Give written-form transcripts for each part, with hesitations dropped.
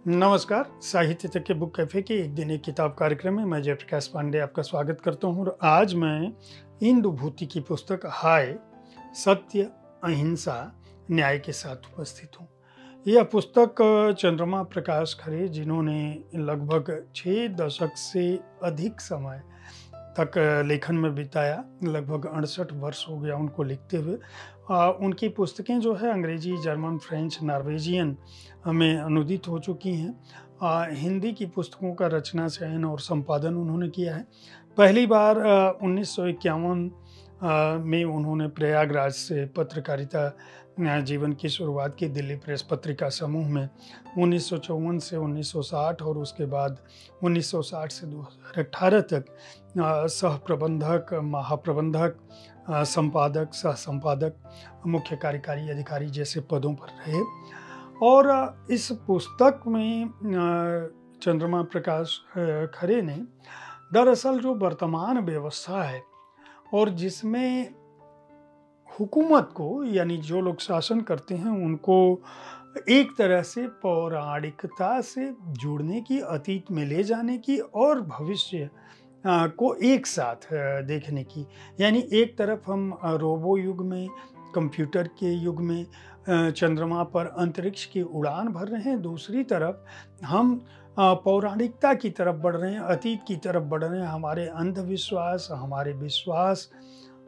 नमस्कार। साहित्य तक के बुक कैफे के एक दिन एक किताब कार्यक्रम में मैं जयप्रकाश पांडे आपका स्वागत करता हूँ। और आज मैं इंदुभूति की पुस्तक हाय सत्य अहिंसा न्याय के साथ उपस्थित हूँ। यह पुस्तक चंद्रमा प्रकाश खरे, जिन्होंने लगभग 6 दशक से अधिक समय तक लेखन में बिताया, लगभग 68 वर्ष हो गया उनको लिखते हुए। उनकी पुस्तकें जो है अंग्रेजी, जर्मन, फ्रेंच, नॉर्वेजियन में अनुदित हो चुकी हैं। हिंदी की पुस्तकों का रचना चयन और संपादन उन्होंने किया है। पहली बार 1951 में उन्होंने प्रयागराज से पत्रकारिता जीवन की शुरुआत की, दिल्ली प्रेस पत्रिका समूह में 1954 से 1960, और उसके बाद 1960 से 2018 तक सह प्रबंधक, महाप्रबंधक, संपादक, सह संपादक, मुख्य कार्यकारी अधिकारी जैसे पदों पर रहे। और इस पुस्तक में चंद्रमा प्रकाश खरे ने दरअसल जो वर्तमान व्यवस्था है और जिसमें हुकूमत को, यानी जो लोग शासन करते हैं, उनको एक तरह से पौराणिकता से जोड़ने की, अतीत में ले जाने की और भविष्य को एक साथ देखने की। यानी एक तरफ हम रोबो युग में, कंप्यूटर के युग में चंद्रमा पर अंतरिक्ष की उड़ान भर रहे हैं, दूसरी तरफ हम पौराणिकता की तरफ बढ़ रहे हैं, अतीत की तरफ बढ़ रहे हैं। हमारे अंधविश्वास, हमारे विश्वास,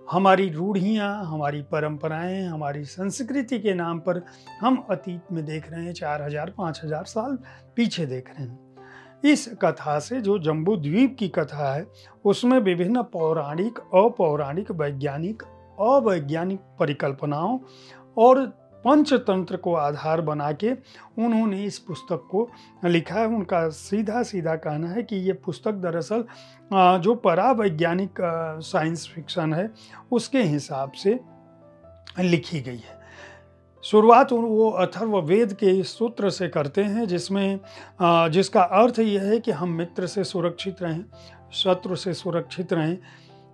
हमारी रूढ़ियाँ, हमारी परंपराएं, हमारी संस्कृति के नाम पर हम अतीत में देख रहे हैं, 4000-5000 साल पीछे देख रहे हैं। इस कथा से, जो जम्बू द्वीप की कथा है, उसमें विभिन्न पौराणिक, अपौराणिक, वैज्ञानिक, अवैज्ञानिक परिकल्पनाओं और पंचतंत्र को आधार बना के उन्होंने इस पुस्तक को लिखा है। उनका सीधा सीधा कहना है कि ये पुस्तक दरअसल जो परावैज्ञानिक साइंस फिक्शन है उसके हिसाब से लिखी गई है। शुरुआत वो अथर्ववेद के सूत्र से करते हैं, जिसका अर्थ यह है कि हम मित्र से सुरक्षित रहें, शत्रु से सुरक्षित रहें,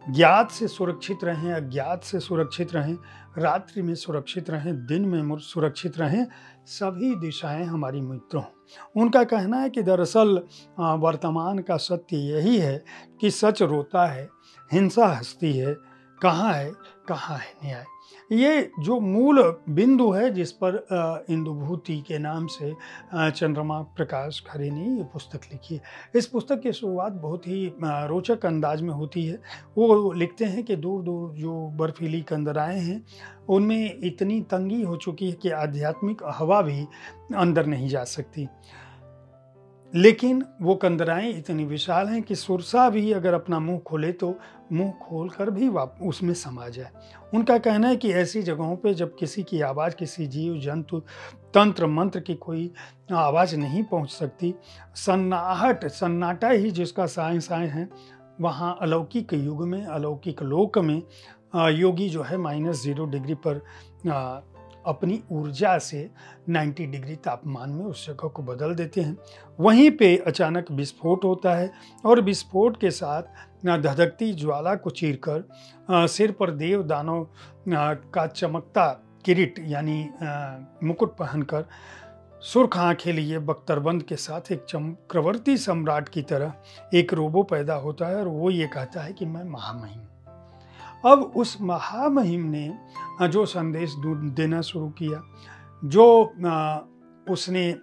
ज्ञात से सुरक्षित रहें, अज्ञात से सुरक्षित रहें, रात्रि में सुरक्षित रहें, दिन में सुरक्षित रहें, सभी दिशाएं हमारी मित्र हों। उनका कहना है कि दरअसल वर्तमान का सत्य यही है कि सच रोता है, हिंसा हंसती है, कहाँ है न्याय। ये जो मूल बिंदु है जिस पर इंदुभूति के नाम से चंद्रमा प्रकाश खरे ने ये पुस्तक लिखी है। इस पुस्तक की शुरुआत बहुत ही रोचक अंदाज में होती है। वो लिखते हैं कि दूर दूर जो बर्फीली कंदराएं हैं उनमें इतनी तंगी हो चुकी है कि आध्यात्मिक हवा भी अंदर नहीं जा सकती, लेकिन वो कंदराएं इतनी विशाल हैं कि सुरसा भी अगर अपना मुंह खोले तो मुंह खोलकर भी उसमें समा जाए। उनका कहना है कि ऐसी जगहों पे जब किसी की आवाज़, किसी जीव जंतु, तंत्र मंत्र की कोई आवाज़ नहीं पहुंच सकती, सन्नाटा ही जिसका साए साए है, वहाँ अलौकिक युग में, अलौकिक लोक में योगी जो है -0 डिग्री पर अपनी ऊर्जा से 90 डिग्री तापमान में उस जगह को बदल देते हैं। वहीं पे अचानक विस्फोट होता है और विस्फोट के साथ धधकती ज्वाला को चीरकर सिर पर देव दानव का चमकता किरीट, यानी मुकुट पहनकर, सुर्ख आंखें लिए, बख्तरबंद के साथ एक चक्रवर्ती सम्राट की तरह एक रोबो पैदा होता है और वो ये कहता है कि मैं महामहिम। अब उस महामहिम ने जो संदेश देना शुरू किया, जो उसने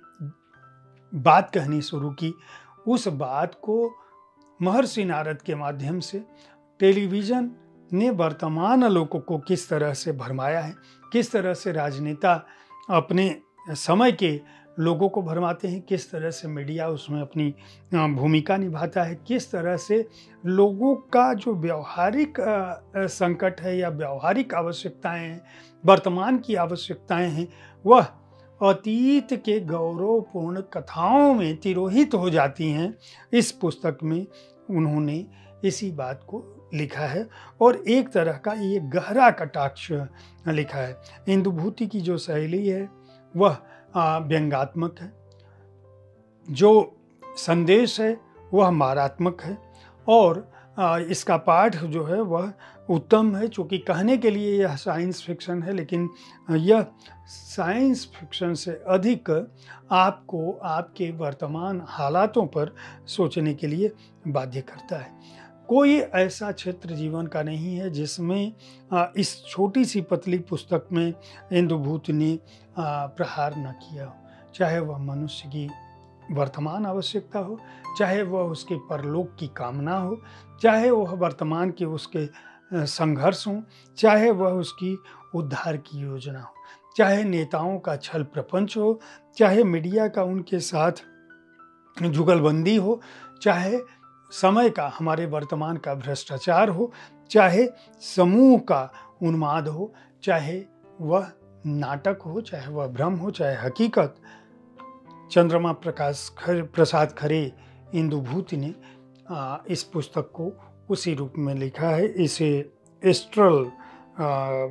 बात कहनी शुरू की, उस बात को महर्षि नारद के माध्यम से टेलीविज़न ने वर्तमान लोगों को किस तरह से भरमाया है, किस तरह से राजनेता अपने समय के लोगों को भरमाते हैं, किस तरह से मीडिया उसमें अपनी भूमिका निभाता है, किस तरह से लोगों का जो व्यावहारिक संकट है या व्यावहारिक आवश्यकताएं हैं, वर्तमान की आवश्यकताएं हैं, वह अतीत के गौरवपूर्ण कथाओं में तिरोहित हो जाती हैं। इस पुस्तक में उन्होंने इसी बात को लिखा है और एक तरह का ये गहरा कटाक्ष लिखा है। इंदुभूति की जो शैली है वह व्यंग्यात्मक है, जो संदेश है वह मारात्मक है, और इसका पाठ जो है वह उत्तम है, चूँकि कहने के लिए यह साइंस फिक्शन है, लेकिन यह साइंस फिक्शन से अधिक आपको आपके वर्तमान हालातों पर सोचने के लिए बाध्य करता है। कोई ऐसा क्षेत्र जीवन का नहीं है जिसमें इस छोटी सी पतली पुस्तक में इंदुभूत ने प्रहार न किया हो, चाहे वह मनुष्य की वर्तमान आवश्यकता हो, चाहे वह उसके परलोक की कामना हो, चाहे वह वर्तमान के उसके संघर्ष हों, चाहे वह उसकी उद्धार की योजना हो, चाहे नेताओं का छल प्रपंच हो, चाहे मीडिया का उनके साथ जुगलबंदी हो, चाहे समय का हमारे वर्तमान का भ्रष्टाचार हो, चाहे समूह का उन्माद हो, चाहे वह नाटक हो, चाहे वह भ्रम हो, चाहे हकीकत। चंद्रमा प्रसाद खरे इंदुभूति ने इस पुस्तक को उसी रूप में लिखा है। इसे एस्ट्रल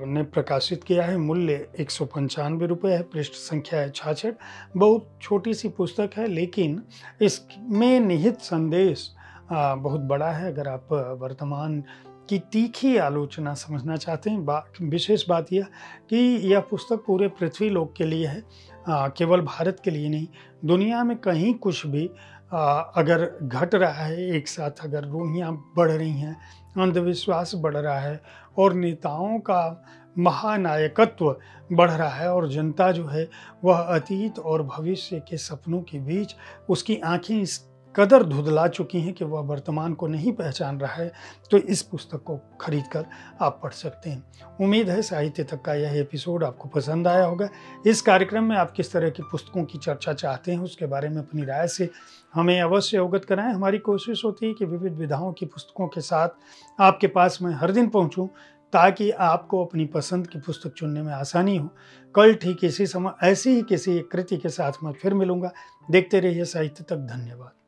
ने प्रकाशित किया है। मूल्य 195 रुपये है। पृष्ठ संख्या है 66। बहुत छोटी सी पुस्तक है, लेकिन इसमें निहित संदेश बहुत बड़ा है। अगर आप वर्तमान की तीखी आलोचना समझना चाहते हैं, विशेष बात यह कि यह पुस्तक पूरे पृथ्वी लोक के लिए है, केवल भारत के लिए नहीं। दुनिया में कहीं कुछ भी अगर घट रहा है, एक साथ अगर रूढ़ियाँ बढ़ रही हैं, अंधविश्वास बढ़ रहा है और नेताओं का महानायकत्व बढ़ रहा है और जनता जो है वह अतीत और भविष्य के सपनों के बीच उसकी आंखें इस कदर धुंधला चुकी हैं कि वह वर्तमान को नहीं पहचान रहा है, तो इस पुस्तक को खरीद कर आप पढ़ सकते हैं। उम्मीद है साहित्य तक का यह एपिसोड आपको पसंद आया होगा। इस कार्यक्रम में आप किस तरह की पुस्तकों की चर्चा चाहते हैं, उसके बारे में अपनी राय से हमें अवश्य अवगत कराएं। हमारी कोशिश होती है कि विविध विधाओं की पुस्तकों के साथ आपके पास मैं हर दिन पहुँचूँ, ताकि आपको अपनी पसंद की पुस्तक चुनने में आसानी हो। कल ठीक इसी समय ऐसी ही किसी एक कृति के साथ मैं फिर मिलूंगा। देखते रहिए साहित्य तक। धन्यवाद।